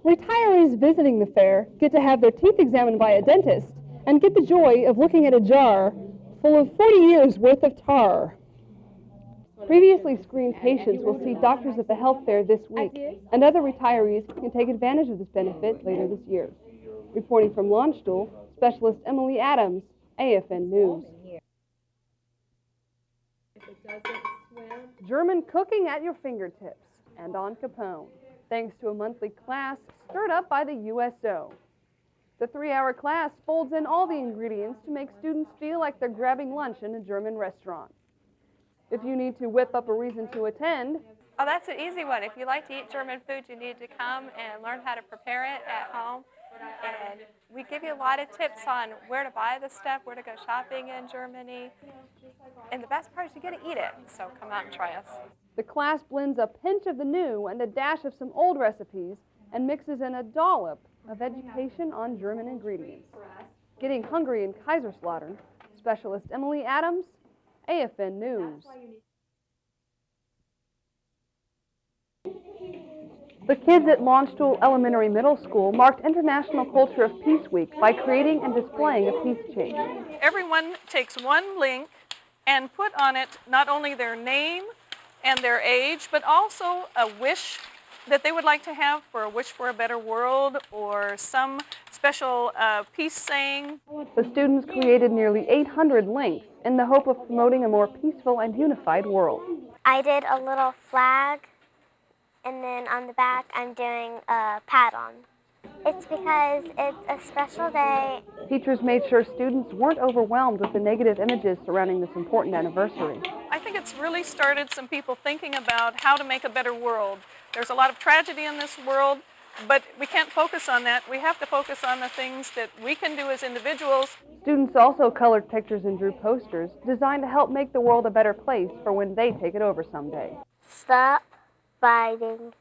Retirees visiting the fair get to have their teeth examined by a dentist and get the joy of looking at a jar full of 40 years worth of tar. Previously screened patients will see doctors at the health fair this week, and other retirees can take advantage of this benefit later this year. Reporting from Landstuhl, Specialist Emily Adams, AFN News. German cooking at your fingertips and on Capone, thanks to a monthly class stirred up by the USO. The 3-hour class folds in all the ingredients to make students feel like they're grabbing lunch in a German restaurant. If you need to whip up a reason to attend, oh, that's an easy one. If you like to eat German food, you need to come and learn how to prepare it at home. And we give you a lot of tips on where to buy the stuff, where to go shopping in Germany. And the best part is you get to eat it. So come out and try us. The class blends a pinch of the new and a dash of some old recipes and mixes in a dollop of education on German ingredients. Getting hungry in Kaiserslautern, Specialist Emily Adams, AFN News. The kids at Landstuhl Elementary Middle School marked International Culture of Peace Week by creating and displaying a peace chain. Everyone takes one link and put on it not only their name and their age, but also a wish that they would like to have, for a wish for a better world or some special peace saying. The students created nearly 800 links in the hope of promoting a more peaceful and unified world. I did a little flag, and then on the back I'm doing a pat-on. It's because it's a special day. Teachers made sure students weren't overwhelmed with the negative images surrounding this important anniversary. I think it's really started some people thinking about how to make a better world. There's a lot of tragedy in this world, but we can't focus on that. We have to focus on the things that we can do as individuals. Students also colored pictures and drew posters designed to help make the world a better place for when they take it over someday. Stop fighting,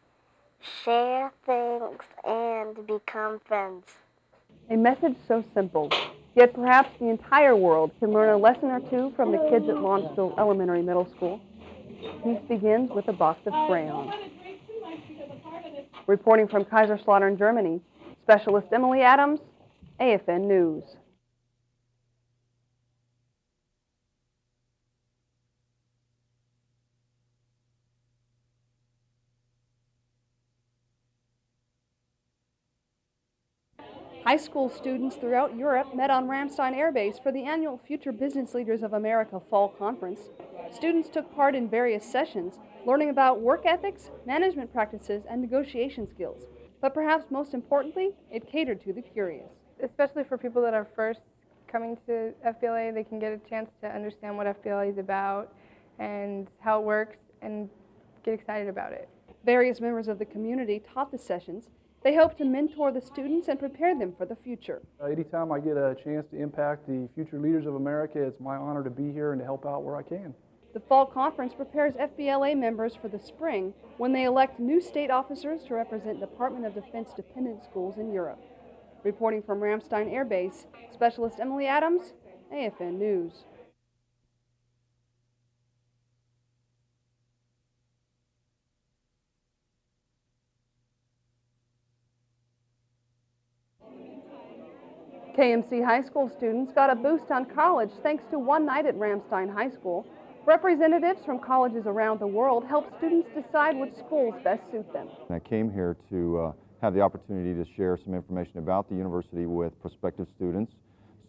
share things, and become friends. A message so simple, yet perhaps the entire world can learn a lesson or two from the kids at Landstuhl Elementary Middle School. Peace begins with a box of crayons. Reporting from Kaiserslautern, Germany, Specialist Emily Adams, AFN News. High school students throughout Europe met on Ramstein Air Base for the annual Future Business Leaders of America Fall Conference. Students took part in various sessions, learning about work ethics, management practices, and negotiation skills. But perhaps most importantly, it catered to the curious. Especially for people that are first coming to FBLA, they can get a chance to understand what FBLA is about and how it works and get excited about it. Various members of the community taught the sessions. They hope to mentor the students and prepare them for the future. Anytime I get a chance to impact the future leaders of America, it's my honor to be here and to help out where I can. The Fall Conference prepares FBLA members for the spring when they elect new state officers to represent Department of Defense dependent schools in Europe. Reporting from Ramstein Air Base, Specialist Emily Adams, AFN News. KMC High School students got a boost on college thanks to one night at Ramstein High School. Representatives from colleges around the world help students decide which schools best suit them. I came here to have the opportunity to share some information about the university with prospective students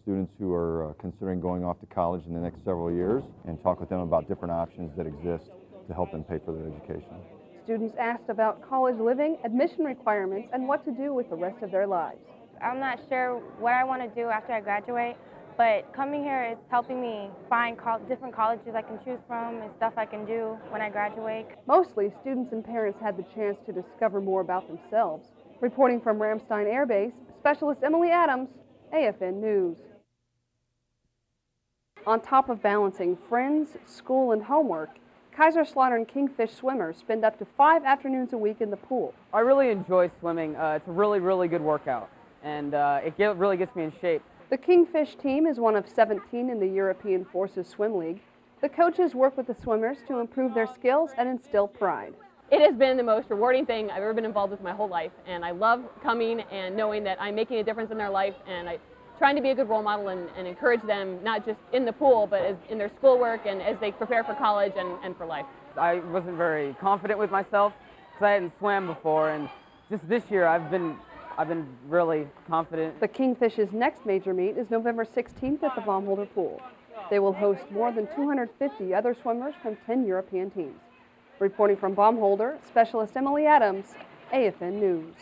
who are considering going off to college in the next several years, and talk with them about different options that exist to help them pay for their education. Students asked about college living, admission requirements, and what to do with the rest of their lives. I'm not sure what I want to do after I graduate, but coming here is helping me find different colleges I can choose from and stuff I can do when I graduate. Mostly, students and parents had the chance to discover more about themselves. Reporting from Ramstein Air Base, Specialist Emily Adams, AFN News. On top of balancing friends, school, and homework, Kaiserslautern Kingfish swimmers spend up to 5 afternoons a week in the pool. I really enjoy swimming. It's a really good workout, and it really gets me in shape. The Kingfish team is one of 17 in the European Forces Swim League. The coaches work with the swimmers to improve their skills and instill pride. it has been the most rewarding thing I've ever been involved with my whole life, and I love coming and knowing that I'm making a difference in their life, and trying to be a good role model and encourage them not just in the pool, but in their schoolwork and as they prepare for college and for life. I wasn't very confident with myself because I hadn't swam before, and just this year I've been really confident. The Kingfish's next major meet is November 16th at the Baumholder Pool. They will host more than 250 other swimmers from 10 European teams. Reporting from Baumholder, Specialist Emily Adams, AFN News.